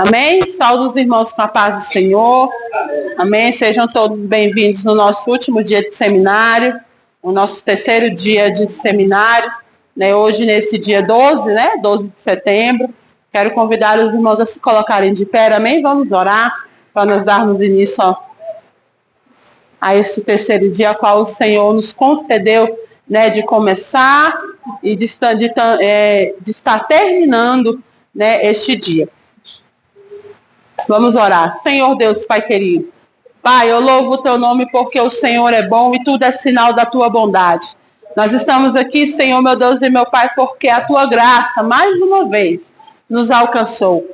Amém? Saúde os irmãos com a paz do Senhor. Amém? Sejam todos bem-vindos no nosso último dia de seminário, o nosso terceiro dia de seminário, né? Hoje, nesse dia 12, né? 12 de setembro. Quero convidar os irmãos a se colocarem de pé, amém? Vamos orar para nós darmos início a esse terceiro dia, a qual o Senhor nos concedeu, né? De começar e de estar terminando, né? Este dia. Vamos orar. Senhor Deus, Pai querido. Pai, eu louvo o teu nome porque o Senhor é bom e tudo é sinal da tua bondade. Nós estamos aqui, Senhor, meu Deus e meu Pai, porque a tua graça, mais uma vez, nos alcançou.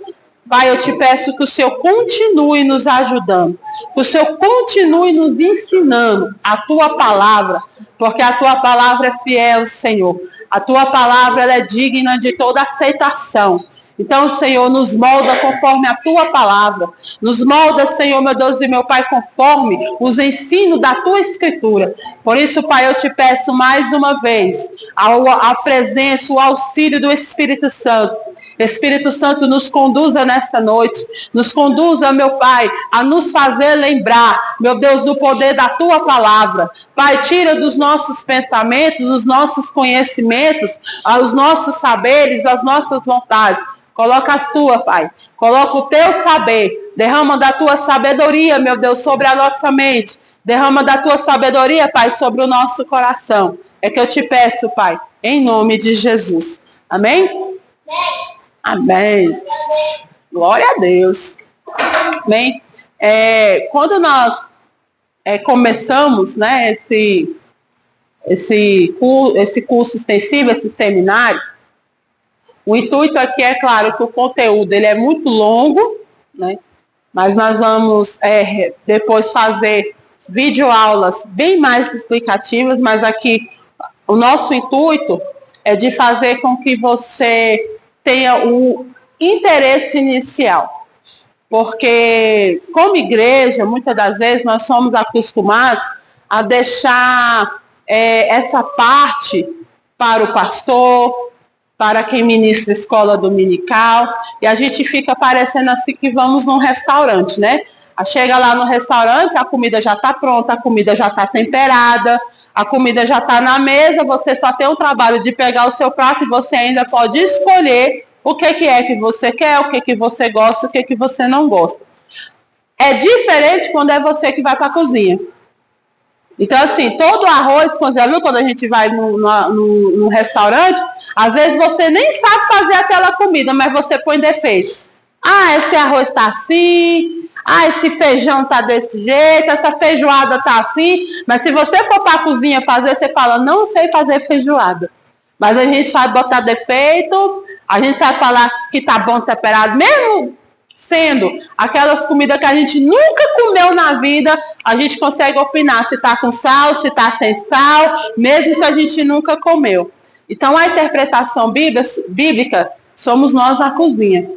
Pai, eu te peço que o Senhor continue nos ajudando, que o Senhor continue nos ensinando a tua palavra, porque a tua palavra é fiel, Senhor. A tua palavra ela é digna de toda aceitação. Então, Senhor, nos molda conforme a tua palavra. Nos molda, Senhor, meu Deus e meu Pai, conforme os ensinos da tua escritura. Por isso, Pai, eu te peço mais uma vez a presença, o auxílio do Espírito Santo. Espírito Santo, nos conduza nessa noite. Nos conduza, meu Pai, a nos fazer lembrar, meu Deus, do poder da tua palavra. Pai, tira dos nossos pensamentos, os nossos conhecimentos, os nossos saberes, as nossas vontades. Coloca as tuas, Pai. Coloca o teu saber. Derrama da tua sabedoria, meu Deus, sobre a nossa mente. Derrama da tua sabedoria, Pai, sobre o nosso coração. É que eu te peço, Pai, em nome de Jesus. Amém? Amém. Glória a Deus. Amém. Quando nós começamos, né, esse curso extensivo, esse seminário, o intuito aqui é claro que o conteúdo ele é muito longo, né? Mas nós vamos depois fazer videoaulas bem mais explicativas, mas aqui o nosso intuito é de fazer com que você tenha o interesse inicial. Porque como igreja, muitas das vezes nós somos acostumados a deixar essa parte para o pastor, para quem ministra escola dominical, e a gente fica parecendo assim que vamos num restaurante, né? Chega lá no restaurante, a comida já está pronta, a comida já está temperada, a comida já está na mesa, você só tem o trabalho de pegar o seu prato e você ainda pode escolher o que é que você quer, o que você gosta, o que você não gosta. É diferente quando é você que vai para a cozinha. Então, assim, todo arroz, já viu quando a gente vai no restaurante, às vezes você nem sabe fazer aquela comida, mas você põe defeito. Ah, esse arroz está assim, esse feijão está desse jeito, essa feijoada está assim. Mas se você for para a cozinha fazer, você fala, não sei fazer feijoada. Mas a gente sabe botar defeito, a gente sabe falar que está bom temperado, mesmo sendo aquelas comidas que a gente nunca comeu na vida, a gente consegue opinar se está com sal, se está sem sal, mesmo se a gente nunca comeu. Então, a interpretação bíblica, somos nós na cozinha.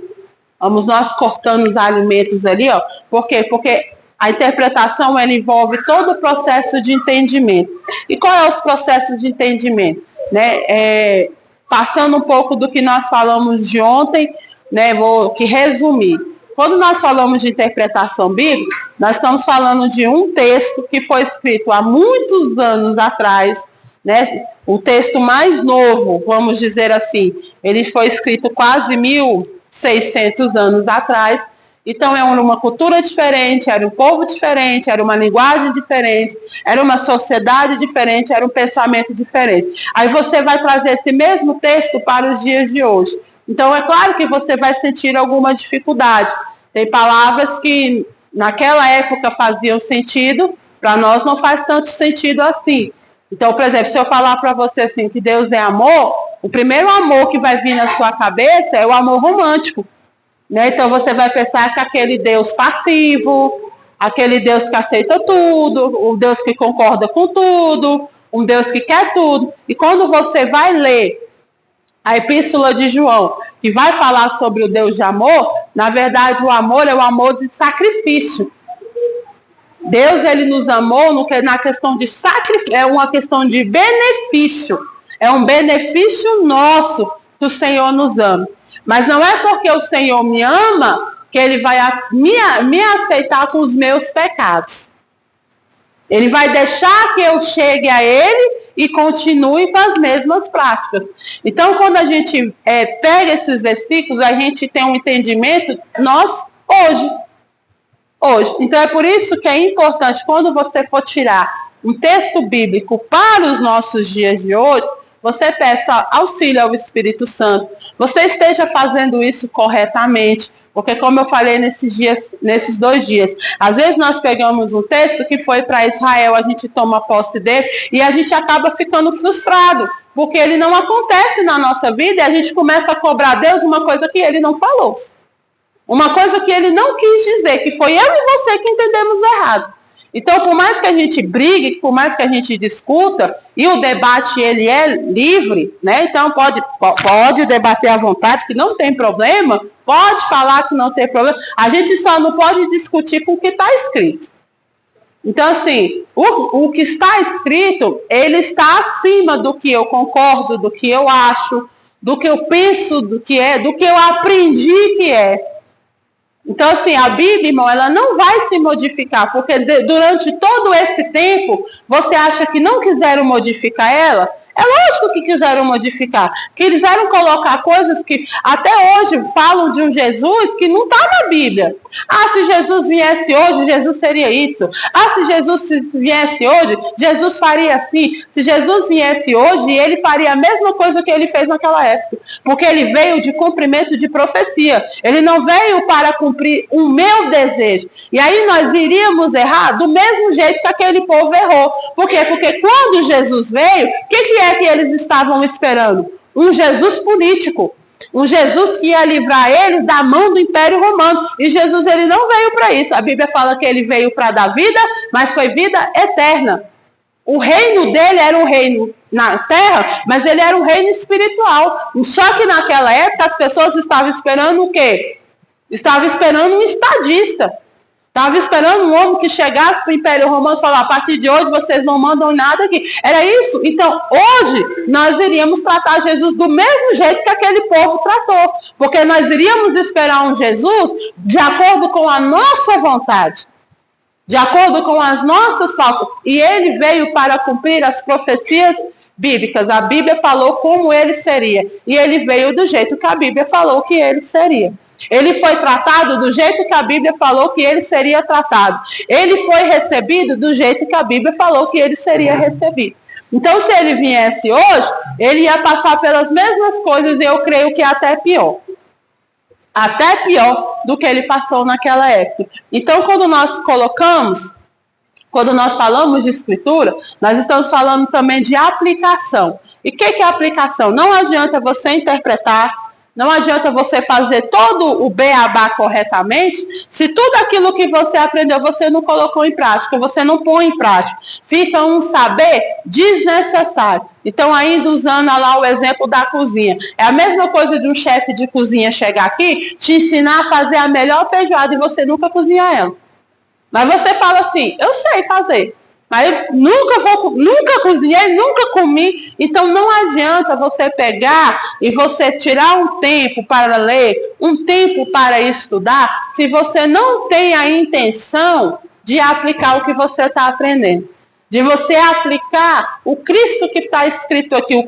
Vamos nós cortando os alimentos ali, ó. Por quê? Porque a interpretação, ela envolve todo o processo de entendimento. E qual é os processos de entendimento? Né? Passando um pouco do que nós falamos de ontem, né? Vou resumir. Quando nós falamos de interpretação bíblica, nós estamos falando de um texto que foi escrito há muitos anos atrás, né? O texto mais novo, vamos dizer assim, ele foi escrito quase 1.600 anos atrás. Então, era uma cultura diferente, era um povo diferente, era uma linguagem diferente, era uma sociedade diferente, era um pensamento diferente. Aí você vai trazer esse mesmo texto para os dias de hoje. Então, é claro que você vai sentir alguma dificuldade. Tem palavras que naquela época faziam sentido, para nós não faz tanto sentido assim. Então, por exemplo, se eu falar para você assim que Deus é amor, o primeiro amor que vai vir na sua cabeça é o amor romântico. Né? Então, você vai pensar que aquele Deus passivo, aquele Deus que aceita tudo, o Deus que concorda com tudo, um Deus que quer tudo. E quando você vai ler a Epístola de João, que vai falar sobre o Deus de amor, na verdade, o amor é o amor de sacrifício. Deus, ele nos amou na questão de sacrifício, é uma questão de benefício. É um benefício nosso que o Senhor nos ama. Mas não é porque o Senhor me ama que ele vai me aceitar com os meus pecados. Ele vai deixar que eu chegue a ele e continue com as mesmas práticas. Então, quando a gente pega esses versículos, a gente tem um entendimento, nós, hoje. Então, é por isso que é importante, quando você for tirar um texto bíblico para os nossos dias de hoje, você peça auxílio ao Espírito Santo, você esteja fazendo isso corretamente, porque como eu falei nesses 2 dias, às vezes nós pegamos um texto que foi para Israel, a gente toma posse dele e a gente acaba ficando frustrado, porque ele não acontece na nossa vida e a gente começa a cobrar a Deus uma coisa que ele não falou. Uma coisa que ele não quis dizer, que foi eu e você que entendemos errado. Então, por mais que a gente brigue, por mais que a gente discuta, e o debate ele é livre, né? Então pode debater à vontade, que não tem problema, pode falar que não tem problema, a gente só não pode discutir com o que está escrito. Então, assim, o que está escrito, ele está acima do que eu concordo, do que eu acho, do que eu penso, do que eu aprendi que é. Então, assim, a Bíblia, irmão, ela não vai se modificar, porque durante todo esse tempo, você acha que não quiseram modificar ela? É lógico que quiseram modificar, que quiseram colocar coisas que até hoje falam de um Jesus que não está na Bíblia. Ah, se Jesus viesse hoje, Jesus seria isso. Ah, se Jesus viesse hoje, Jesus faria assim. Se Jesus viesse hoje, ele faria a mesma coisa que ele fez naquela época. Porque ele veio de cumprimento de profecia. Ele não veio para cumprir o meu desejo. E aí nós iríamos errar do mesmo jeito que aquele povo errou. Por quê? Porque quando Jesus veio, o que é que eles estavam esperando? Um Jesus político. Um Jesus que ia livrar eles da mão do Império Romano. E Jesus, ele não veio para isso. A Bíblia fala que ele veio para dar vida, mas foi vida eterna. O reino dele era um reino na terra, mas ele era um reino espiritual. Só que naquela época as pessoas estavam esperando o quê? Estavam esperando um estadista. Estava esperando um homem que chegasse para o Império Romano e falar, a partir de hoje vocês não mandam nada aqui. Era isso? Então, hoje, nós iríamos tratar Jesus do mesmo jeito que aquele povo tratou. Porque nós iríamos esperar um Jesus de acordo com a nossa vontade, de acordo com as nossas faltas. E ele veio para cumprir as profecias bíblicas. A Bíblia falou como ele seria. E ele veio do jeito que a Bíblia falou que ele seria. Ele foi tratado do jeito que a Bíblia falou que ele seria tratado. Ele foi recebido do jeito que a Bíblia falou que ele seria recebido. Então, se ele viesse hoje, ele ia passar pelas mesmas coisas e eu creio que até pior. Até pior do que ele passou naquela época. Então, quando nós falamos de escritura, nós estamos falando também de aplicação. E o que é aplicação? Não adianta você interpretar, não adianta você fazer todo o beabá corretamente, se tudo aquilo que você aprendeu você não colocou em prática, você não põe em prática. Fica um saber desnecessário. Então, ainda usando lá o exemplo da cozinha. É a mesma coisa de um chefe de cozinha chegar aqui, te ensinar a fazer a melhor feijoada e você nunca cozinhar ela. Mas você fala assim, eu sei fazer. Mas eu nunca cozinhei, nunca comi. Então não adianta você pegar e você tirar um tempo para ler, um tempo para estudar, se você não tem a intenção de aplicar o que você está aprendendo. De você aplicar o Cristo que está escrito aqui.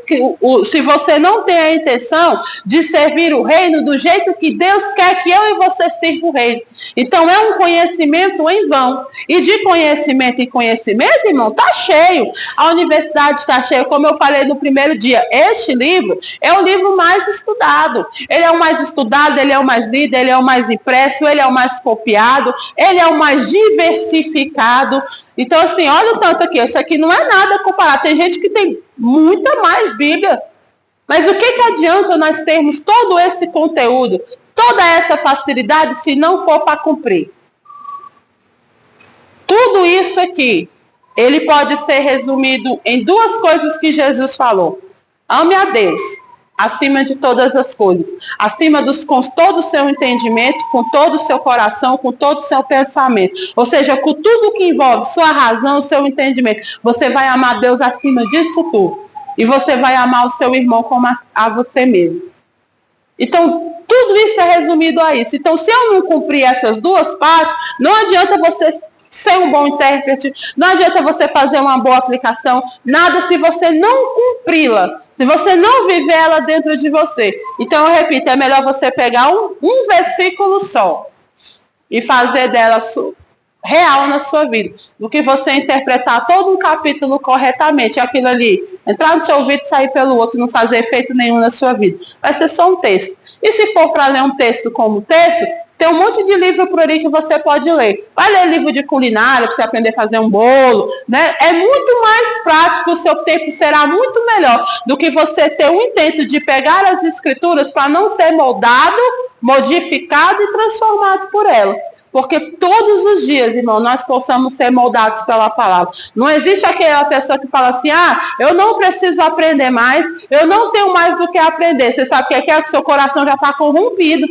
Se você não tem a intenção de servir o reino do jeito que Deus quer que eu e você sirva o reino. Então é um conhecimento em vão. E de conhecimento em conhecimento, irmão, está cheio. A universidade está cheia. Como eu falei no primeiro dia, este livro é o livro mais estudado. Ele é o mais estudado, ele é o mais lido, ele é o mais impresso, ele é o mais copiado, ele é o mais diversificado. Então, assim, olha o tanto aqui. Isso aqui não é nada comparado. Tem gente que tem muita mais Bíblia. Mas o que adianta nós termos todo esse conteúdo, toda essa facilidade, se não for para cumprir? Tudo isso aqui, ele pode ser resumido em 2 coisas que Jesus falou. Ame a Deus acima de todas as coisas, com todo o seu entendimento, com todo o seu coração, com todo o seu pensamento. Ou seja, com tudo que envolve sua razão, seu entendimento. Você vai amar Deus acima disso tudo. E você vai amar o seu irmão como a você mesmo. Então, tudo Tudo isso é resumido a isso. Então, se eu não cumprir essas duas partes, não adianta você ser um bom intérprete, não adianta você fazer uma boa aplicação, nada se você não cumpri-la, se você não viver ela dentro de você. Então, eu repito, é melhor você pegar um versículo só e fazer dela real na sua vida, do que você interpretar todo um capítulo corretamente, aquilo ali, entrar no seu ouvido e sair pelo outro, não fazer efeito nenhum na sua vida. Vai ser só um texto. E se for para ler um texto como texto, tem um monte de livro por aí que você pode ler. Vai ler livro de culinária para você aprender a fazer um bolo, né? É muito mais prático, o seu tempo será muito melhor do que você ter um intento de pegar as escrituras para não ser moldado, modificado e transformado por ela. Porque todos os dias, irmão, nós possamos ser moldados pela palavra. Não existe aquela pessoa que fala assim, eu não preciso aprender mais, eu não tenho mais do que aprender. Você sabe que é que o seu coração já está corrompido.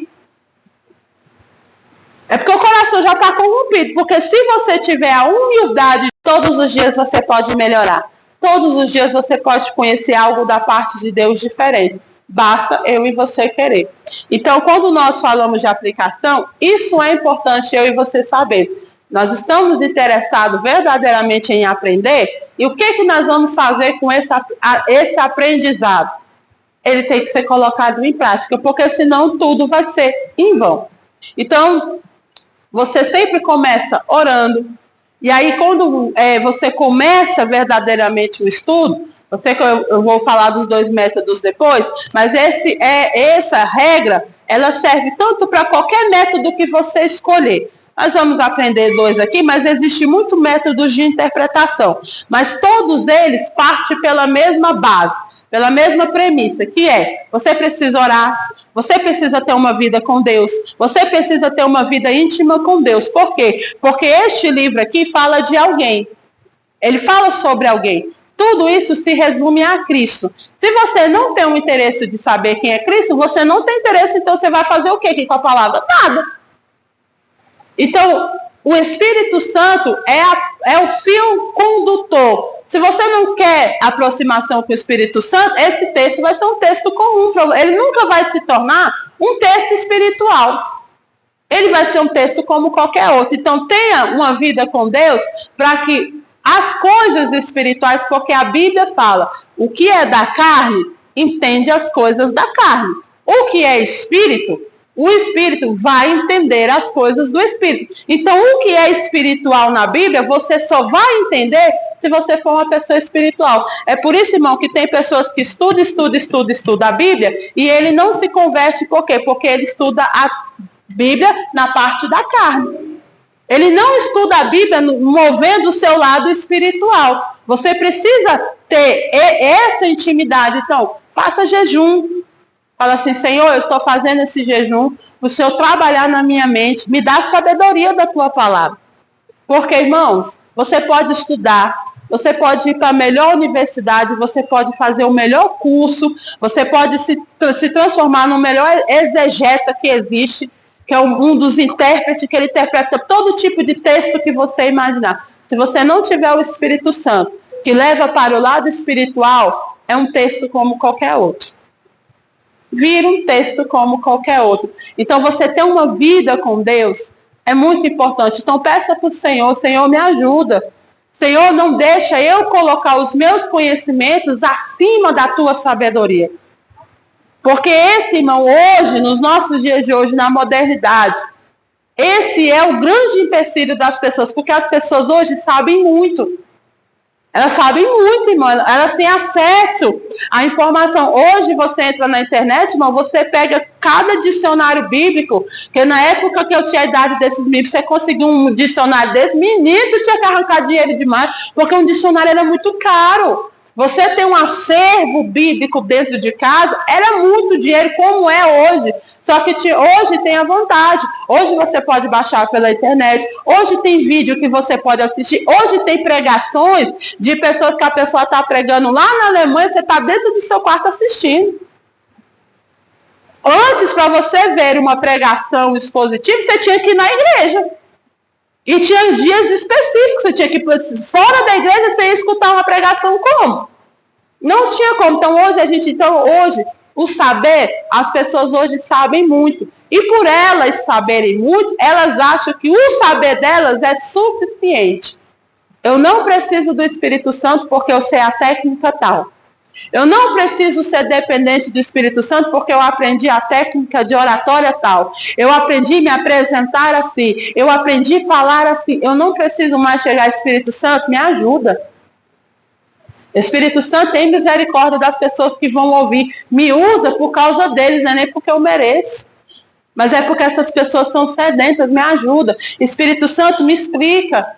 É porque o coração já está corrompido. Porque se você tiver a humildade, todos os dias você pode melhorar. Todos os dias você pode conhecer algo da parte de Deus diferente. Basta eu e você querer. Então, quando nós falamos de aplicação, isso é importante eu e você saber. Nós estamos interessados verdadeiramente em aprender, e o que nós vamos fazer com esse aprendizado? Ele tem que ser colocado em prática, porque senão tudo vai ser em vão. Então, você sempre começa orando, e aí quando você começa verdadeiramente o estudo, eu sei que eu vou falar dos 2 métodos depois, mas essa regra, ela serve tanto para qualquer método que você escolher. Nós vamos aprender 2 aqui, mas existe muitos métodos de interpretação. Mas todos eles partem pela mesma base, pela mesma premissa, que é, você precisa orar, você precisa ter uma vida com Deus, você precisa ter uma vida íntima com Deus. Por quê? Porque este livro aqui fala de alguém. Ele fala sobre alguém. Tudo isso se resume a Cristo. Se você não tem um interesse de saber quem é Cristo, você não tem interesse, então você vai fazer o quê aqui com a palavra? Nada. Então, o Espírito Santo é o fio condutor. Se você não quer aproximação com o Espírito Santo, esse texto vai ser um texto comum. Ele nunca vai se tornar um texto espiritual. Ele vai ser um texto como qualquer outro. Então, tenha uma vida com Deus para que as coisas espirituais, porque a Bíblia fala, o que é da carne, entende as coisas da carne. O que é espírito, o espírito vai entender as coisas do espírito. Então, o que é espiritual na Bíblia, você só vai entender se você for uma pessoa espiritual. É por isso, irmão, que tem pessoas que estudam a Bíblia, e ele não se converte, por quê? Porque ele estuda a Bíblia na parte da carne. Ele não estuda a Bíblia movendo o seu lado espiritual. Você precisa ter essa intimidade. Então, faça jejum. Fala assim, Senhor, eu estou fazendo esse jejum, o Senhor trabalhar na minha mente, me dá sabedoria da tua palavra. Porque, irmãos, você pode estudar, você pode ir para a melhor universidade, você pode fazer o melhor curso, você pode se transformar no melhor exegeta que existe, que é um dos intérpretes, que ele interpreta todo tipo de texto que você imaginar. Se você não tiver o Espírito Santo, que leva para o lado espiritual, é um texto como qualquer outro. Vira um texto como qualquer outro. Então, você ter uma vida com Deus é muito importante. Então, peça para o Senhor, Senhor, me ajuda. Senhor, não deixa eu colocar os meus conhecimentos acima da tua sabedoria. Porque esse, irmão, hoje, nos nossos dias de hoje, na modernidade, esse é o grande empecilho das pessoas, porque as pessoas hoje sabem muito. Elas sabem muito, irmão, elas têm acesso à informação. Hoje você entra na internet, irmão, você pega cada dicionário bíblico, que na época que eu tinha a idade desses livros, você conseguiu um dicionário desse, menino, tinha que arrancar dinheiro demais, porque um dicionário era muito caro. Você tem um acervo bíblico dentro de casa, era muito dinheiro, como é hoje. Só que hoje tem a vantagem. Hoje você pode baixar pela internet. Hoje tem vídeo que você pode assistir. Hoje tem pregações de pessoas que a pessoa está pregando lá na Alemanha, você está dentro do seu quarto assistindo. Antes, para você ver uma pregação expositiva, você tinha que ir na igreja. E tinha dias específicos, você tinha que ir fora da igreja, você ia escutar uma pregação como? Não tinha como. Então hoje O saber, as pessoas hoje sabem muito. E por elas saberem muito, elas acham que o saber delas é suficiente. Eu não preciso do Espírito Santo porque eu sei a técnica tal. Eu não preciso ser dependente do Espírito Santo porque eu aprendi a técnica de oratória tal. Eu aprendi a me apresentar assim. Eu aprendi a falar assim. Eu não preciso mais chegar ao Espírito Santo, me ajuda. Espírito Santo tem misericórdia das pessoas que vão ouvir. Me usa por causa deles, não é nem porque eu mereço. Mas é porque essas pessoas são sedentas, me ajuda. Espírito Santo, me explica.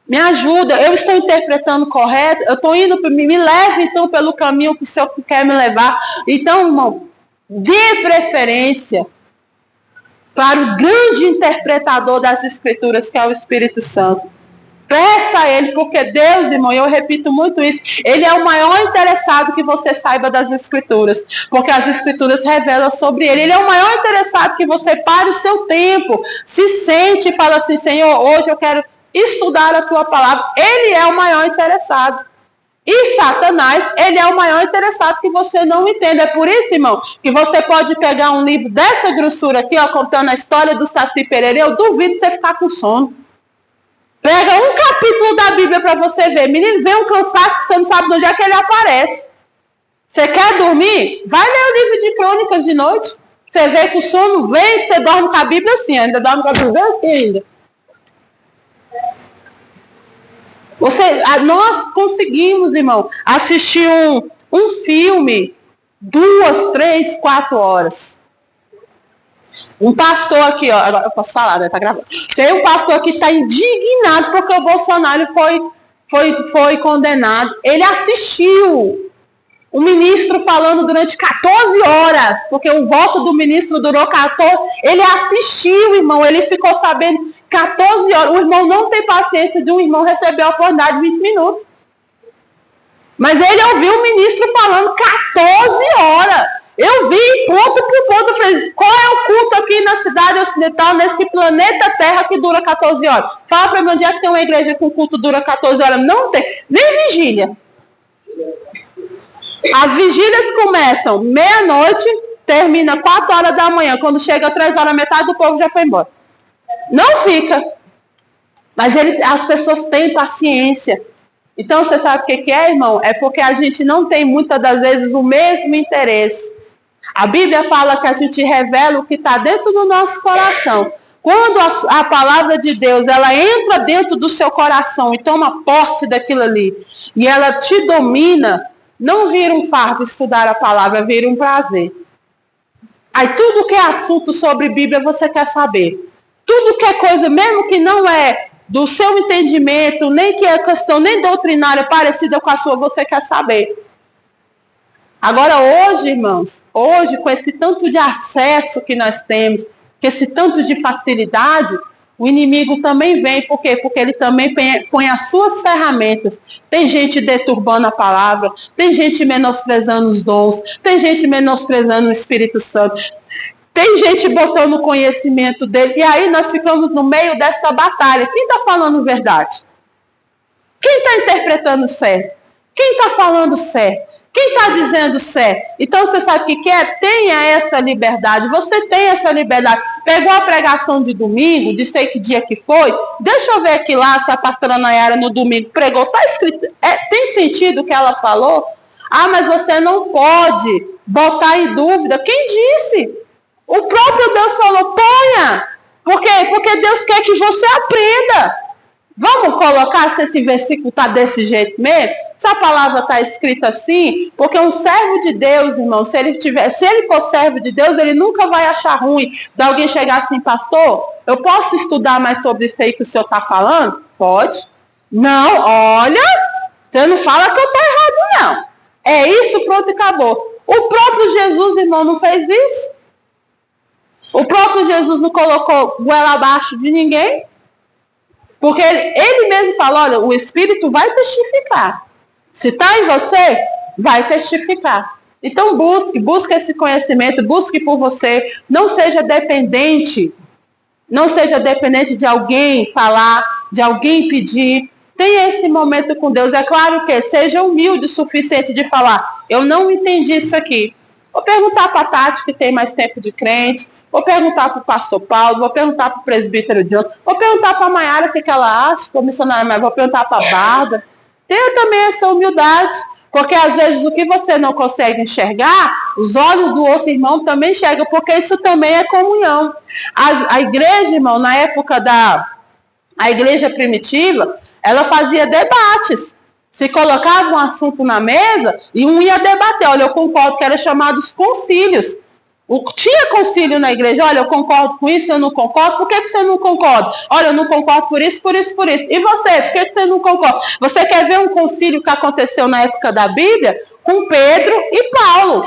Me ajuda, eu estou interpretando correto, eu estou indo, me leve então pelo caminho que o Senhor quer me levar. Então, irmão, dê preferência para o grande interpretador das Escrituras, que é o Espírito Santo. Peça a Ele, porque Deus, irmão, eu repito muito isso, Ele é o maior interessado que você saiba das Escrituras, porque as Escrituras revelam sobre Ele. Ele é o maior interessado que você pare o seu tempo, se sente e fala assim, Senhor, hoje eu quero estudar a tua palavra. Ele é o maior interessado. E Satanás, ele é o maior interessado que você não entenda. É por isso, irmão, que você pode pegar um livro dessa grossura aqui, ó, contando a história do Saci Pererê, eu duvido você ficar com sono. Pega um capítulo da Bíblia para você ver. Menino, vem um cansaço que você não sabe de onde é que ele aparece. Você quer dormir? Vai ler o livro de Crônicas de noite. Você vê que o sono vem, você dorme com a Bíblia assim, ainda dorme com a Bíblia assim ainda. Nós conseguimos, irmão, assistir um filme 2, 3, 4 horas. Um pastor aqui, ó, agora eu posso falar, né? Tá gravando. Tem um pastor que está indignado porque o Bolsonaro foi condenado. Ele assistiu o ministro falando durante 14 horas, porque o voto do ministro durou 14. Ele assistiu, irmão, ele ficou sabendo 14 horas. O irmão não tem paciência de um irmão receber a oportunidade de 20 minutos. Mas ele ouviu o ministro falando 14 horas. Eu vi ponto por ponto. Eu falei, qual é o culto aqui na cidade ocidental, nesse planeta Terra que dura 14 horas? Fala para mim onde é que tem uma igreja com culto dura 14 horas. Não tem, nem vigília. As vigílias começam meia-noite, termina 4 horas da manhã. Quando chega 3 horas, metade do povo já foi embora. Não fica. Mas as pessoas têm paciência. Então, você sabe o que é, irmão? É porque a gente não tem, muitas das vezes, o mesmo interesse. A Bíblia fala que a gente revela o que está dentro do nosso coração. Quando a palavra de Deus, ela entra dentro do seu coração e toma posse daquilo ali, e ela te domina, não vira um fardo estudar a palavra, vira um prazer. Aí tudo que é assunto sobre Bíblia você quer saber. Tudo que é coisa, mesmo que não é do seu entendimento, nem que é questão nem doutrinária parecida com a sua, você quer saber. Agora hoje, irmãos, hoje com esse tanto de acesso que nós temos, com esse tanto de facilidade, o inimigo também vem. Por quê? Porque ele também põe as suas ferramentas. Tem gente deturbando a palavra, tem gente menosprezando os dons, tem gente menosprezando o Espírito Santo, tem gente botando o conhecimento dele. E aí nós ficamos no meio dessa batalha. Quem está falando verdade? Quem está interpretando certo? Quem está falando certo? Quem está dizendo certo? Então você sabe o que é? Tenha essa liberdade. Você tem essa liberdade. Pegou a pregação de domingo, de sei que dia que foi. Deixa eu ver aqui lá se a pastora Nayara no domingo pregou. Está escrito. Tem sentido o que ela falou? Ah, mas você não pode botar em dúvida. Quem disse? O próprio Deus falou, ponha. Por quê? Porque Deus quer que você aprenda. Vamos colocar se esse versículo está desse jeito mesmo? Se a palavra está escrita assim, porque um servo de Deus, irmão, se ele for servo de Deus, ele nunca vai achar ruim de alguém chegar assim, pastor, eu posso estudar mais sobre isso aí que o senhor está falando? Pode. Não, olha, você não fala que eu estou errado, não. É isso, pronto, e acabou. O próprio Jesus, irmão, não fez isso? O próprio Jesus não colocou goela abaixo de ninguém? Porque ele mesmo fala, olha, o Espírito vai testificar. Se está em você, vai testificar. Então busque esse conhecimento, busque por você. Não seja dependente de alguém falar, de alguém pedir. Tenha esse momento com Deus. É claro que seja humilde o suficiente de falar, eu não entendi isso aqui. Vou perguntar para a Tati, que tem mais tempo de crente. Vou perguntar para o pastor Paulo. Vou perguntar para o presbítero John. Vou perguntar para a Maiara o que ela acha, para o missionário, mas vou perguntar para a Bárbara. Tenha também essa humildade. Porque às vezes o que você não consegue enxergar, os olhos do outro irmão também enxergam, porque isso também é comunhão. A igreja, irmão, na época a igreja primitiva, ela fazia debates. Se colocava um assunto na mesa e um ia debater. Olha, eu concordo, que era chamado os concílios. Tinha concílio na igreja. Olha, eu concordo com isso, eu não concordo. Por que você não concorda? Olha, eu não concordo por isso, por isso, por isso. E você, por que você não concorda? Você quer ver um concílio que aconteceu na época da Bíblia? Com Pedro e Paulo.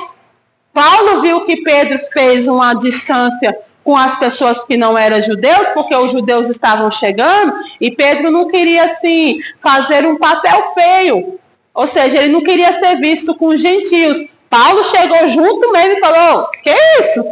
Paulo viu que Pedro fez uma distância com as pessoas que não eram judeus, porque os judeus estavam chegando, e Pedro não queria, assim, fazer um papel feio. Ou seja, ele não queria ser visto com os gentios. Paulo chegou junto mesmo e falou, que isso?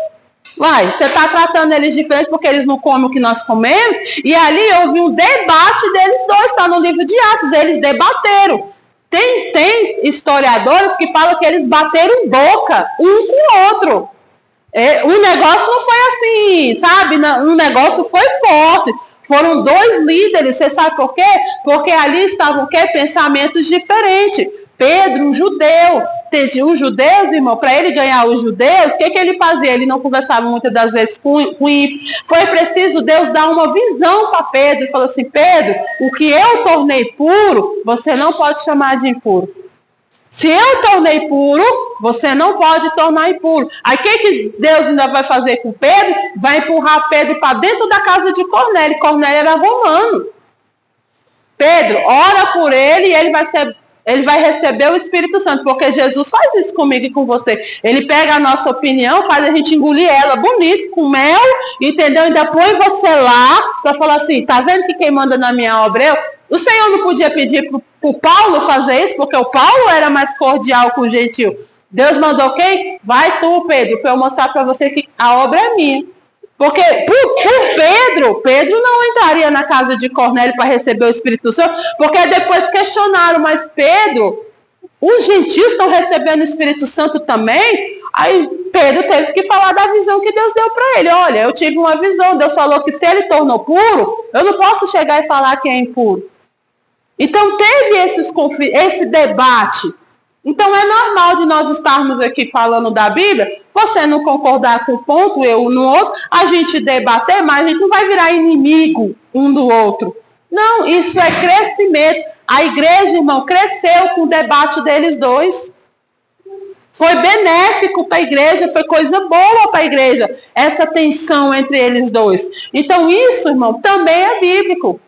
Uai, você está tratando eles diferente porque eles não comem o que nós comemos? E ali houve um debate deles dois, está no livro de Atos, eles debateram. Tem historiadores que falam que eles bateram boca um com o outro. O negócio não foi assim, sabe? O negócio foi forte. Foram dois líderes, você sabe por quê? Porque ali estavam o quê? Pensamentos diferentes. Pedro, um judeu. Os judeus, irmão, para ele ganhar os judeus, o que ele fazia? Ele não conversava muitas das vezes com ímpio. Foi preciso Deus dar uma visão para Pedro. Ele falou assim, Pedro, o que eu tornei puro, você não pode chamar de impuro. Se eu tornei puro, você não pode tornar impuro. Aí o que Deus ainda vai fazer com Pedro? Vai empurrar Pedro para dentro da casa de Cornélio. Cornélio era romano. Pedro, ora por ele e ele vai receber o Espírito Santo, porque Jesus faz isso comigo e com você. Ele pega a nossa opinião, faz a gente engolir ela bonito, com mel, entendeu? Ainda põe você lá para falar assim, tá vendo que quem manda na minha obra é eu? O Senhor não podia pedir para o Paulo fazer isso, porque o Paulo era mais cordial com o gentil. Deus mandou quem? Vai tu, Pedro, para eu mostrar para você que a obra é minha. Porque por Pedro não entraria na casa de Cornélio para receber o Espírito Santo, porque depois questionaram, mas Pedro, os gentios estão recebendo o Espírito Santo também? Aí Pedro teve que falar da visão que Deus deu para ele. Olha, eu tive uma visão, Deus falou que se ele tornou puro, eu não posso chegar e falar que é impuro. Então teve esse debate. Então é normal de nós estarmos aqui falando da Bíblia, você não concordar com um ponto, eu no outro, a gente debater, mas a gente não vai virar inimigo um do outro. Não, isso é crescimento. A igreja, irmão, cresceu com o debate deles dois. Foi benéfico para a igreja, foi coisa boa para a igreja, essa tensão entre eles dois. Então isso, irmão, também é bíblico.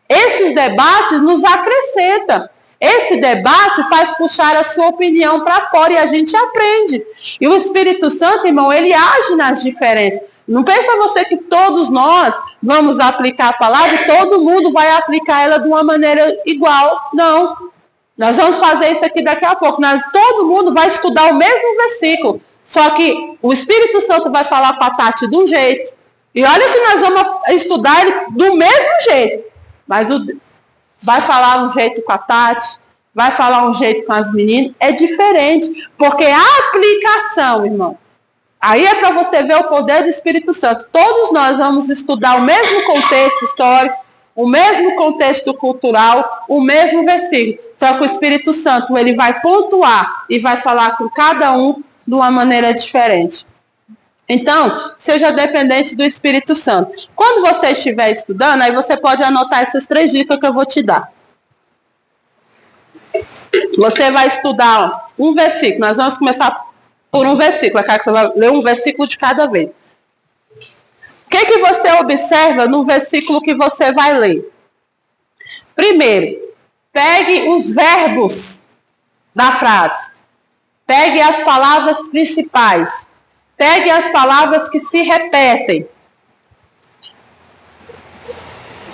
Esses debates nos acrescentam. Esse debate faz puxar a sua opinião para fora e a gente aprende. E o Espírito Santo, irmão, ele age nas diferenças. Não pensa você que todos nós vamos aplicar a palavra e todo mundo vai aplicar ela de uma maneira igual. Não. Nós vamos fazer isso aqui daqui a pouco. Todo mundo vai estudar o mesmo versículo. Só que o Espírito Santo vai falar para a Tati de um jeito. E olha que nós vamos estudar ele do mesmo jeito. Mas vai falar um jeito com a Tati, vai falar um jeito com as meninas, é diferente, porque a aplicação, irmão, aí é para você ver o poder do Espírito Santo. Todos nós vamos estudar o mesmo contexto histórico, o mesmo contexto cultural, o mesmo versículo, só que o Espírito Santo ele vai pontuar e vai falar com cada um de uma maneira diferente. Então, seja dependente do Espírito Santo. Quando você estiver estudando, aí você pode anotar essas 3 dicas que eu vou te dar. Você vai estudar um versículo. Nós vamos começar por um versículo. Eu quero que você vai ler um versículo de cada vez. O que você observa no versículo que você vai ler? Primeiro, pegue os verbos da frase. Pegue as palavras principais. Pegue as palavras que se repetem.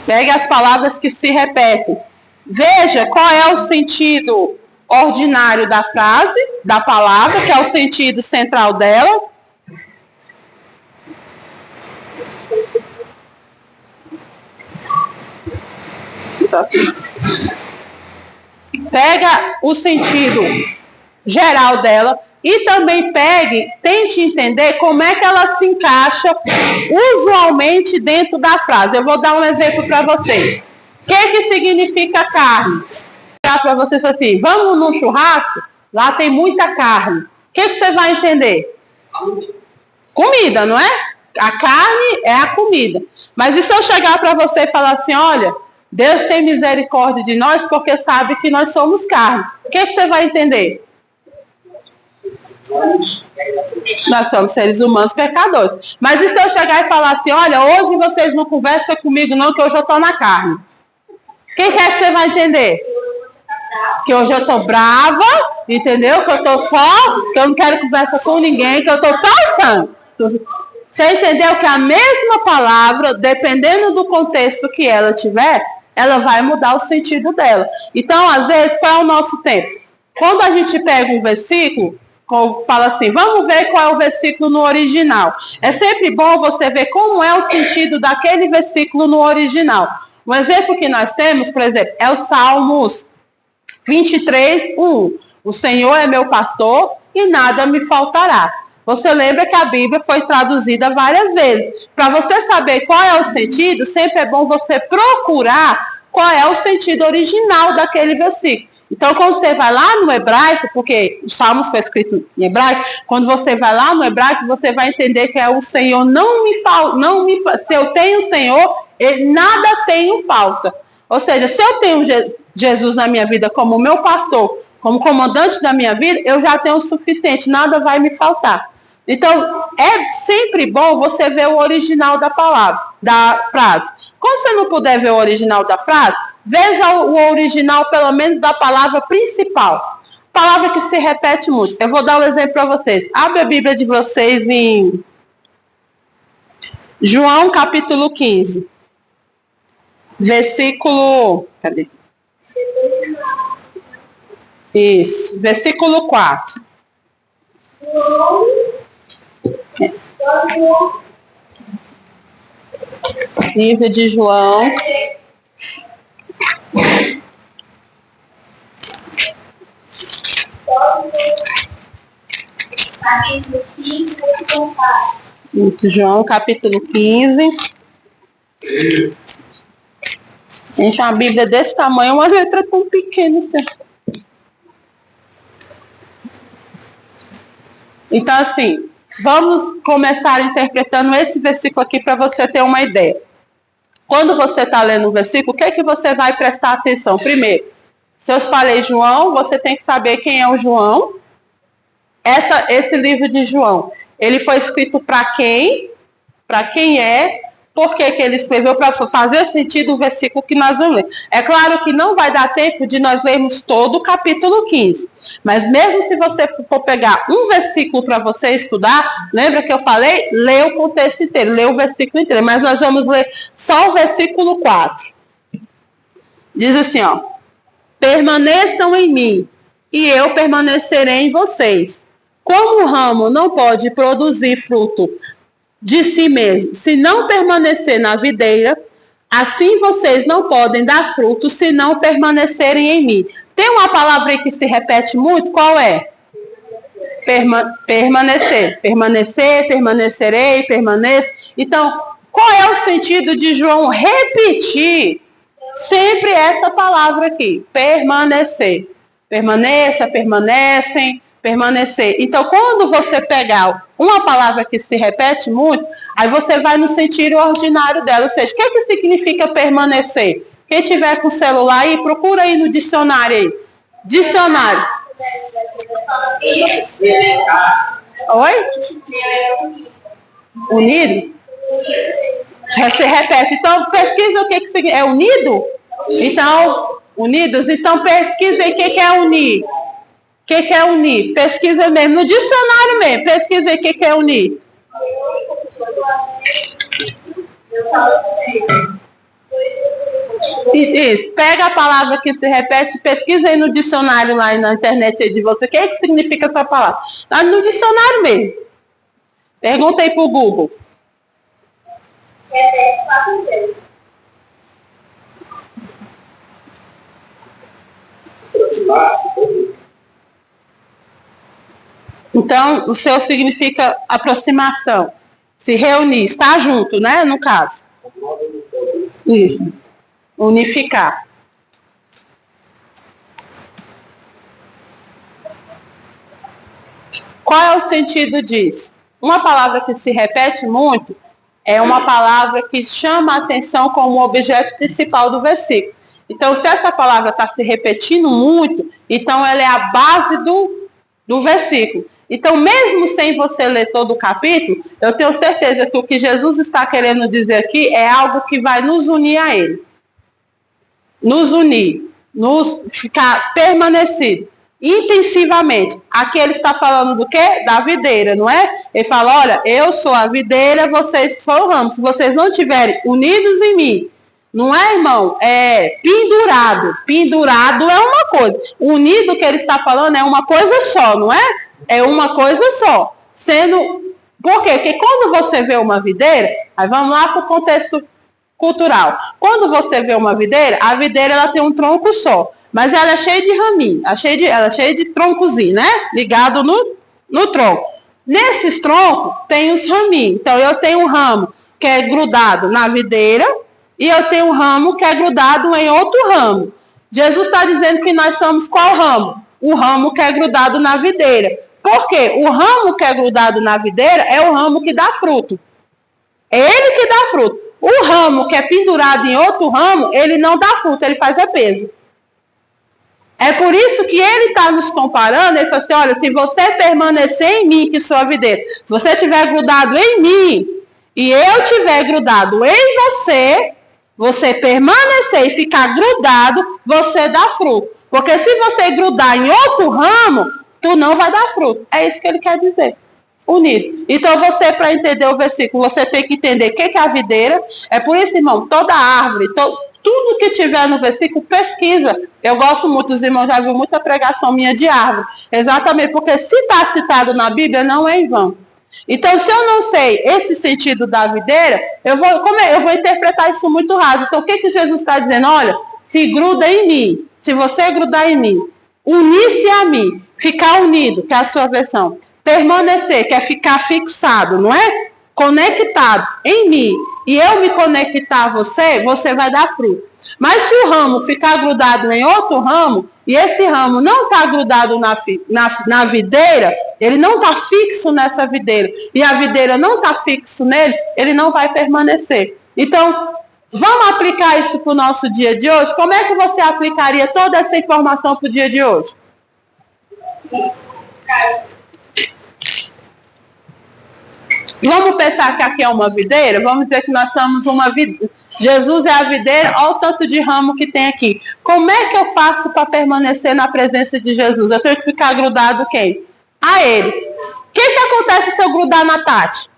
Pegue as palavras que se repetem. Veja qual é o sentido ordinário da frase, da palavra, que é o sentido central dela. Pega o sentido geral dela E também tente entender como é que ela se encaixa usualmente dentro da frase. Eu vou dar um exemplo para vocês. O que significa carne? Para vocês assim, vamos num churrasco, lá tem muita carne. O que você vai entender? Comida, não é? A carne é a comida. Mas e se eu chegar para você e falar assim, olha, Deus tem misericórdia de nós porque sabe que nós somos carne. O que você vai entender? Nós somos seres humanos pecadores. Mas e se eu chegar e falar assim, olha, hoje vocês não conversam comigo não, que hoje eu estou na carne. O que é que você vai entender? Que hoje eu estou brava, entendeu? Que eu estou só, que eu não quero conversar com ninguém, que eu estou passando. Você entendeu que a mesma palavra, dependendo do contexto que ela tiver, ela vai mudar o sentido dela. Então, às vezes, qual é o nosso tempo? Quando a gente pega um versículo, fala assim, vamos ver qual é o versículo no original. É sempre bom você ver como é o sentido daquele versículo no original. Um exemplo que nós temos, por exemplo, é o Salmos 23, 1. O Senhor é meu pastor e nada me faltará. Você lembra que a Bíblia foi traduzida várias vezes. Para você saber qual é o sentido, sempre é bom você procurar qual é o sentido original daquele versículo. Então, quando você vai lá no hebraico, porque o Salmos foi escrito em hebraico, quando você vai lá no hebraico, você vai entender que é o Senhor se eu tenho o Senhor, nada tenho falta. Ou seja, se eu tenho Jesus na minha vida como meu pastor, como comandante da minha vida, eu já tenho o suficiente, nada vai me faltar. Então, é sempre bom você ver o original da palavra, da frase. Quando você não puder ver o original da frase, veja o original, pelo menos, da palavra principal. Palavra que se repete muito. Eu vou dar um exemplo para vocês. Abre a Bíblia de vocês em João, capítulo 15. Versículo... Cadê? Isso, versículo 4. Livro de João. Capítulo 15, Isso, João, capítulo 15. Gente, uma Bíblia desse tamanho, uma letra tão pequena assim. Então, assim, vamos começar interpretando esse versículo aqui para você ter uma ideia. Quando você está lendo o versículo, o que é que você vai prestar atenção? Primeiro, se eu falei João, você tem que saber quem é o João. Esse livro de João, ele foi escrito para quem? Para quem é? Por que ele escreveu? Para fazer sentido o versículo que nós vamos ler. É claro que não vai dar tempo de nós lermos todo o capítulo 15. Mas mesmo se você for pegar um versículo para você estudar, lembra que eu falei? Lê o contexto inteiro, lê o versículo inteiro. Mas nós vamos ler só o versículo 4. Diz assim, ó. Permaneçam em mim, e eu permanecerei em vocês. Como o ramo não pode produzir fruto de si mesmo, se não permanecer na videira, assim vocês não podem dar fruto se não permanecerem em mim. Tem uma palavra aí que se repete muito, qual é? Permanecer. Permanecer, permanecerei, permaneço. Então, qual é o sentido de João repetir sempre essa palavra aqui? Permanecer. Permaneça, permanecem, permanecer. Então, quando você pegar uma palavra que se repete muito, aí você vai no sentido ordinário dela. Ou seja, o que significa permanecer? Quem tiver com o celular aí, procura aí no dicionário aí. Dicionário. Oi? Unido? Você repete. Então, pesquisa o que significa. É unido? Então, unidos. Então, pesquisa aí o que é unir. O que é unir? Pesquisa mesmo, no dicionário mesmo. Pesquisa aí o que é unir. Isso. Pega a palavra que se repete, pesquisa aí no dicionário lá na internet aí de você. O que significa essa palavra? Tá no dicionário mesmo. Pergunta aí pro Google. Então, o seu significa aproximação. Se reunir, estar junto, né? No caso. Isso. Unificar. Qual é o sentido disso? Uma palavra que se repete muito é uma palavra que chama a atenção como objeto principal do versículo. Então, se essa palavra está se repetindo muito, então ela é a base do versículo. Então, mesmo sem você ler todo o capítulo, eu tenho certeza que o que Jesus está querendo dizer aqui é algo que vai nos unir a Ele. Nos unir, nos ficar permanecido, intensivamente. Aqui ele está falando do quê? Da videira, não é? Ele fala, olha, eu sou a videira, vocês são o ramo. Se vocês não estiverem unidos em mim, não é, irmão? É pendurado. Pendurado é uma coisa. Unido, que ele está falando, é uma coisa só, não é? É uma coisa só. Sendo... Por quê? Porque quando você vê uma videira, aí vamos lá para o contexto cultural. Quando você vê uma videira, a videira ela tem um tronco só. Mas ela é cheia de raminho, ela é cheia de troncozinho, né? Ligado no tronco. Nesses troncos tem os raminhos. Então eu tenho um ramo que é grudado na videira e eu tenho um ramo que é grudado em outro ramo. Jesus está dizendo que nós somos qual ramo? O ramo que é grudado na videira. Por quê? O ramo que é grudado na videira é o ramo que dá fruto. É ele que dá fruto. O ramo que é pendurado em outro ramo, ele não dá fruto, ele faz peso. É por isso que ele está nos comparando, ele fala assim, olha, se você permanecer em mim, que sou a videira, se você estiver grudado em mim, e eu estiver grudado em você, você permanecer e ficar grudado, você dá fruto. Porque se você grudar em outro ramo, tu não vai dar fruto. É isso que ele quer dizer. Unido. Então você, para entender o versículo, você tem que entender o que é a videira. É por isso, irmão, toda árvore, tudo que tiver no versículo, pesquisa. Eu gosto muito, os irmãos já viram muita pregação minha de árvore. Exatamente, porque se está citado na Bíblia, não é em vão. Então, se eu não sei esse sentido da videira, eu vou interpretar isso muito raso. Então, o que Jesus está dizendo? Olha, se gruda em mim. Se você grudar em mim, unir-se a mim, ficar unido, que é a sua versão. Permanecer, que é ficar fixado, não é? Conectado em mim. E eu me conectar a você, você vai dar fruto. Mas se o ramo ficar grudado em outro ramo, e esse ramo não está grudado na videira, ele não está fixo nessa videira, e a videira não está fixo nele, ele não vai permanecer. Então, vamos aplicar isso para o nosso dia de hoje? Como é que você aplicaria toda essa informação para o dia de hoje? Vamos pensar que aqui é uma videira? Vamos dizer que nós somos uma videira. Jesus é a videira, olha o tanto de ramo que tem aqui. Como é que eu faço para permanecer na presença de Jesus? Eu tenho que ficar grudado quem? A Ele. O que acontece se eu grudar na Tati?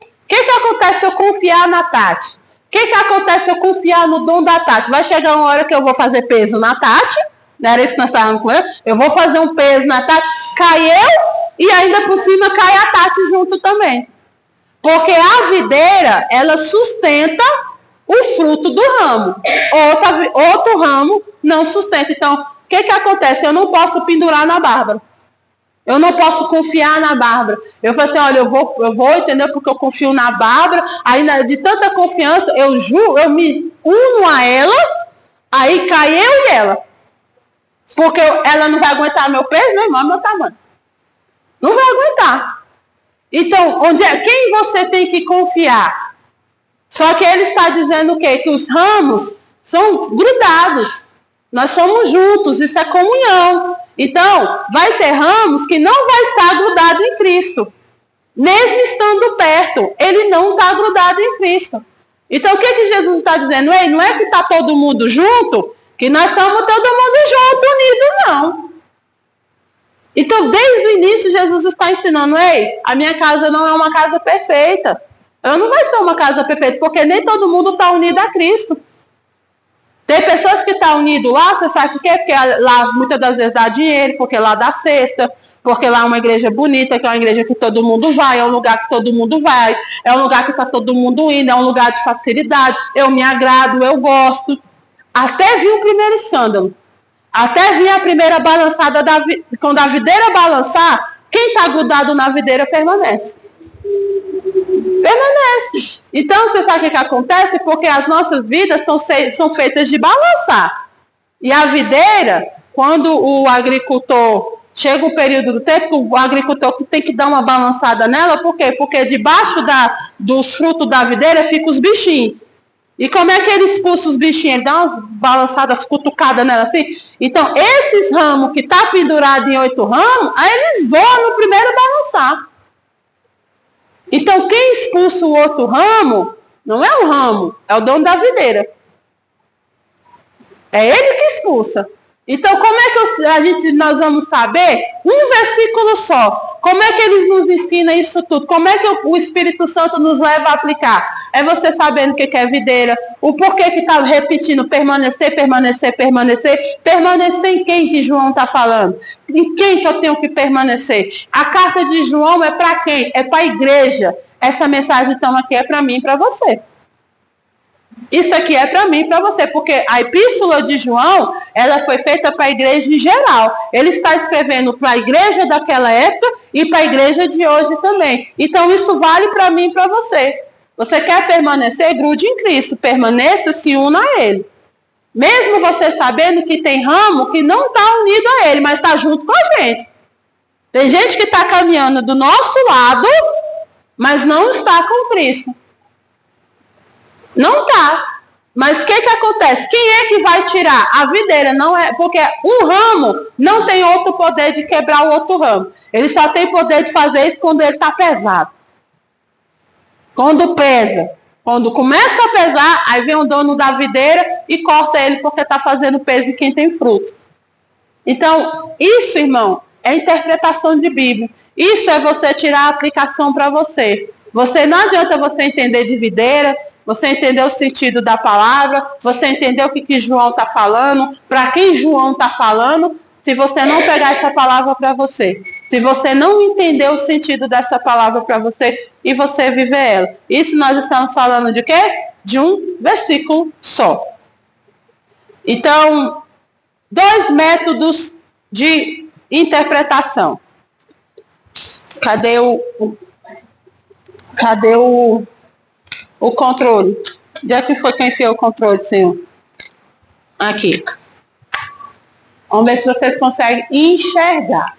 O que acontece se eu confiar na Tati? O que acontece se eu confiar no dom da Tati? Vai chegar uma hora que eu vou fazer peso na Tati, não era isso que nós estávamos com ele? Eu vou fazer um peso na Tati, cai eu e ainda por cima cai a Tati junto também. Porque a videira, ela sustenta o fruto do ramo. Outro ramo não sustenta. Então, o que acontece? Eu não posso pendurar na Bárbara. Eu não posso confiar na Bárbara. Eu falo assim, olha, eu vou entender porque eu confio na Bárbara. Aí, de tanta confiança, eu me uno a ela, aí cai eu e ela. Porque ela não vai aguentar meu peso, né, irmão? Meu tamanho. Não vai aguentar. Então, quem você tem que confiar? Só que ele está dizendo o quê? Que os ramos são grudados. Nós somos juntos, isso é comunhão. Então, vai ter ramos que não vai estar grudado em Cristo. Mesmo estando perto, ele não está grudado em Cristo. Então, o que Jesus está dizendo? Ei, não é que está todo mundo junto, que nós estamos todo mundo junto, unido, não. Então, desde o início, Jesus está ensinando, ei, a minha casa não é uma casa perfeita. Ela não vai ser uma casa perfeita, porque nem todo mundo está unido a Cristo. Tem pessoas que estão unidas lá, você sabe por quê? Porque lá muitas das vezes dá dinheiro, porque lá dá cesta, porque lá é uma igreja bonita, que é uma igreja que todo mundo vai, é um lugar que todo mundo vai, é um lugar que está todo mundo indo, é um lugar de facilidade, eu me agrado, eu gosto. Até vi o primeiro escândalo. Até vi a primeira balançada, quando a videira balançar, quem está grudado na videira permanece. Permanece. Então, você sabe o que acontece? Porque as nossas vidas são feitas de balançar. E a videira, quando o agricultor chega um período do tempo, o agricultor tem que dar uma balançada nela, por quê? Porque debaixo dos frutos da videira ficam os bichinhos. E como é que ele expulsa os bichinhos? Ele dá umas balançadas, cutucadas nela assim. Então, esses ramos que estão pendurados em 8 ramos, aí eles voam no primeiro balançar. Então, quem expulsa o outro ramo, não é o ramo, é o dono da videira. É ele que expulsa. Então, como é que nós vamos saber? Um versículo só. Como é que eles nos ensinam isso tudo? Como é que o Espírito Santo nos leva a aplicar? É você sabendo o que é videira, o porquê que está repetindo permanecer, permanecer, permanecer. Permanecer em quem que João está falando? Em quem que eu tenho que permanecer? A carta de João é para quem? É para a igreja. Essa mensagem, então, aqui é para mim e para você. Isso aqui é para mim e para você, porque a epístola de João, ela foi feita para a igreja em geral. Ele está escrevendo para a igreja daquela época e para a igreja de hoje também. Então, isso vale para mim e para você. Você quer permanecer? Grude em Cristo. Permaneça, se una a Ele. Mesmo você sabendo que tem ramo que não está unido a Ele, mas está junto com a gente. Tem gente que está caminhando do nosso lado, mas não está com Cristo. Não está. Mas o que acontece? Quem é que vai tirar? A videira não é... Porque um ramo não tem outro poder de quebrar o outro ramo. Ele só tem poder de fazer isso quando ele está pesado. Quando pesa. Quando começa a pesar, aí vem o dono da videira e corta ele porque está fazendo peso em quem tem fruto. Então, isso, irmão, é interpretação de Bíblia. Isso é você tirar a aplicação para você. Não adianta você entender de videira, você entender o sentido da palavra, você entender o que João está falando, para quem João está falando, se você não pegar essa palavra para você. Se você não entender o sentido dessa palavra para você e você viver ela. Isso nós estamos falando de quê? De um versículo só. Então, 2 métodos de interpretação. Cadê o controle? Onde é que foi que eu enfiei o controle, Senhor? Aqui. Vamos ver se vocês conseguem enxergar.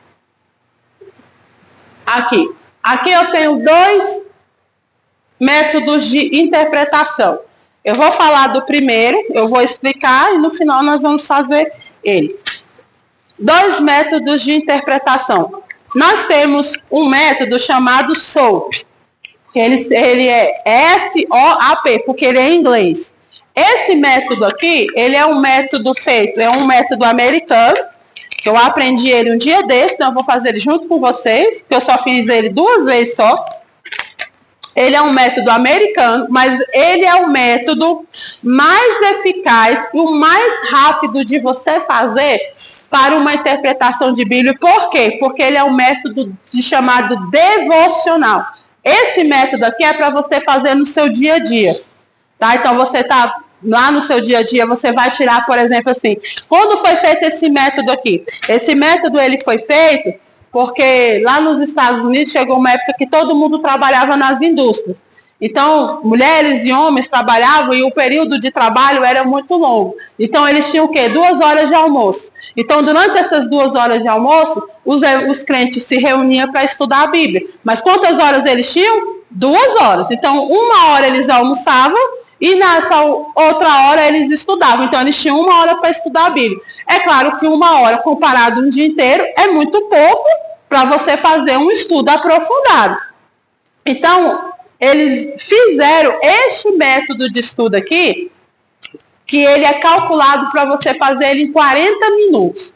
Aqui. Aqui eu tenho 2 métodos de interpretação. Eu vou falar do primeiro, eu vou explicar e no final nós vamos fazer ele. 2 métodos de interpretação. Nós temos um método chamado SOAP. Ele é S-O-A-P, porque ele é em inglês. Esse método aqui, ele é um método americano. Eu aprendi ele um dia desse, então eu vou fazer ele junto com vocês, porque eu só fiz ele 2 vezes só. Ele é um método americano, mas ele é o método mais eficaz e o mais rápido de você fazer para uma interpretação de Bíblia. Por quê? Porque ele é um método chamado devocional. Esse método aqui é para você fazer no seu dia a dia. Tá? Então, você está lá no seu dia a dia, você vai tirar, por exemplo, assim, quando foi feito esse método aqui? Esse método, ele foi feito porque lá nos Estados Unidos chegou uma época que todo mundo trabalhava nas indústrias. Então, mulheres e homens trabalhavam e o período de trabalho era muito longo. Então, eles tinham o quê? 2 horas de almoço. Então, durante essas 2 horas de almoço, os crentes se reuniam para estudar a Bíblia. Mas quantas horas eles tinham? 2 horas. Então, 1 hora eles almoçavam e nessa outra hora eles estudavam. Então, eles tinham 1 hora para estudar a Bíblia. É claro que 1 hora, comparado um dia inteiro, é muito pouco para você fazer um estudo aprofundado. Então, eles fizeram este método de estudo aqui, que ele é calculado para você fazer ele em 40 minutos.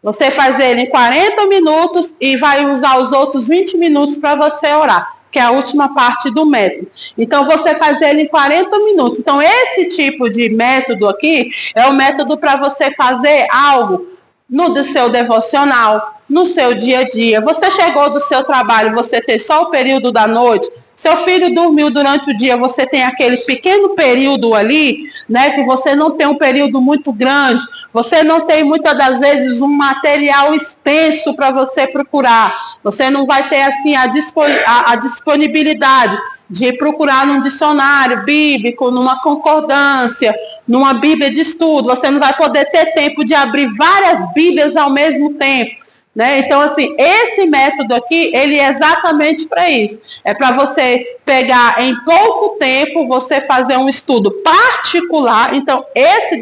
Você faz ele em 40 minutos e vai usar os outros 20 minutos para você orar, que é a última parte do método. Então, você faz ele em 40 minutos. Então, esse tipo de método aqui é o método para você fazer algo no seu devocional, no seu dia a dia. Você chegou do seu trabalho, você tem só o período da noite. Seu filho dormiu durante o dia, você tem aquele pequeno período ali, né, que você não tem um período muito grande, você não tem muitas das vezes um material extenso para você procurar. Você não vai ter assim a disponibilidade de procurar num dicionário bíblico, numa concordância, numa Bíblia de estudo. Você não vai poder ter tempo de abrir várias Bíblias ao mesmo tempo. Né? Então, assim, esse método aqui, ele é exatamente para isso. É para você pegar em pouco tempo, você fazer um estudo particular. Então, esse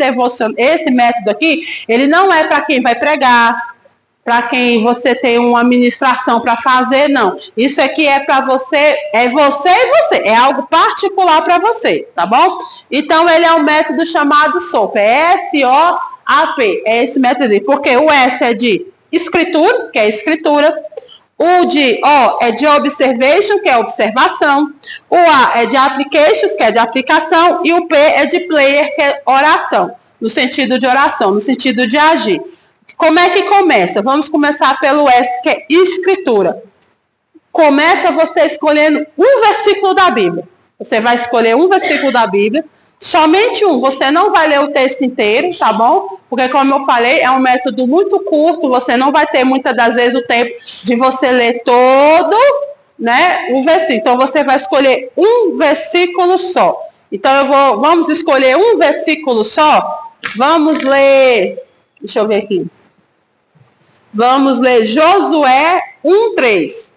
método aqui, ele não é para quem vai pregar, para quem você tem uma administração para fazer, não. Isso aqui é para você, é você e você. É algo particular para você, tá bom? Então, ele é um método chamado SOAP. É S-O-A-P. É esse método aí. Porque o S é de escritura, que é escritura. O de O é de observation, que é observação. O A é de applications, que é de aplicação. E o P é de player, que é oração. No sentido de oração, no sentido de agir. Como é que começa? Vamos começar pelo S, que é escritura. Começa você escolhendo um versículo da Bíblia. Você vai escolher um versículo da Bíblia, somente um. Você não vai ler o texto inteiro, tá bom? Porque, como eu falei, é um método muito curto. Você não vai ter, muitas das vezes, o tempo de você ler todo, né, o versículo. Então, você vai escolher um versículo só. Então, vamos escolher um versículo só? Vamos ler... Deixa eu ver aqui. Vamos ler Josué 1:3.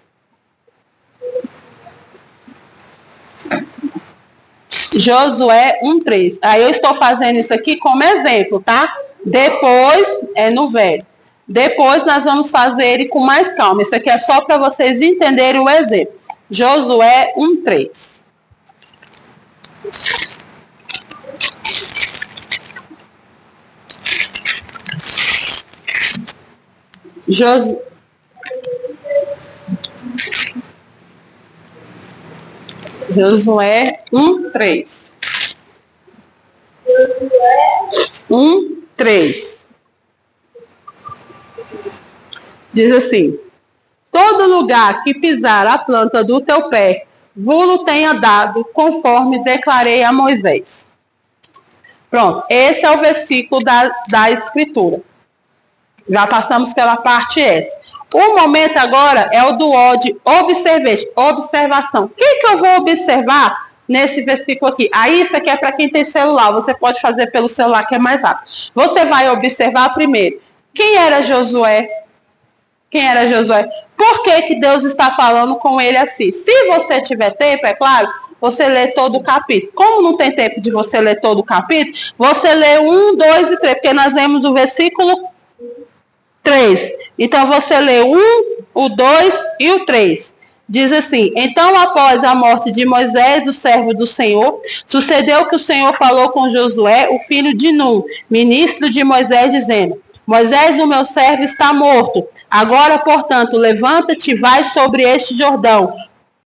Josué 1:3. Aí eu estou fazendo isso aqui como exemplo, tá? Depois, é no velho. Depois nós vamos fazer ele com mais calma. Isso aqui é só para vocês entenderem o exemplo. Josué 1:3. Josué 1:3. 1:3. Diz assim: todo lugar que pisar a planta do teu pé, vou-lo tenha dado, conforme declarei a Moisés. Pronto, esse é o versículo da Escritura. Já passamos pela parte S. O momento agora é o do O de observação. O que eu vou observar nesse versículo aqui? Aí isso aqui é para quem tem celular. Você pode fazer pelo celular, que é mais rápido. Você vai observar primeiro. Quem era Josué? Quem era Josué? Por que Deus está falando com ele assim? Se você tiver tempo, é claro, você lê todo o capítulo. Como não tem tempo de você ler todo o capítulo, você lê 1, 2 e 3, porque nós lemos do versículo 3. Então você lê 1, o 2 e o 3. Diz assim: então, após a morte de Moisés, o servo do Senhor, sucedeu que o Senhor falou com Josué, o filho de Nun, ministro de Moisés, dizendo: Moisés, o meu servo, está morto. Agora, portanto, levanta-te e vai sobre este Jordão,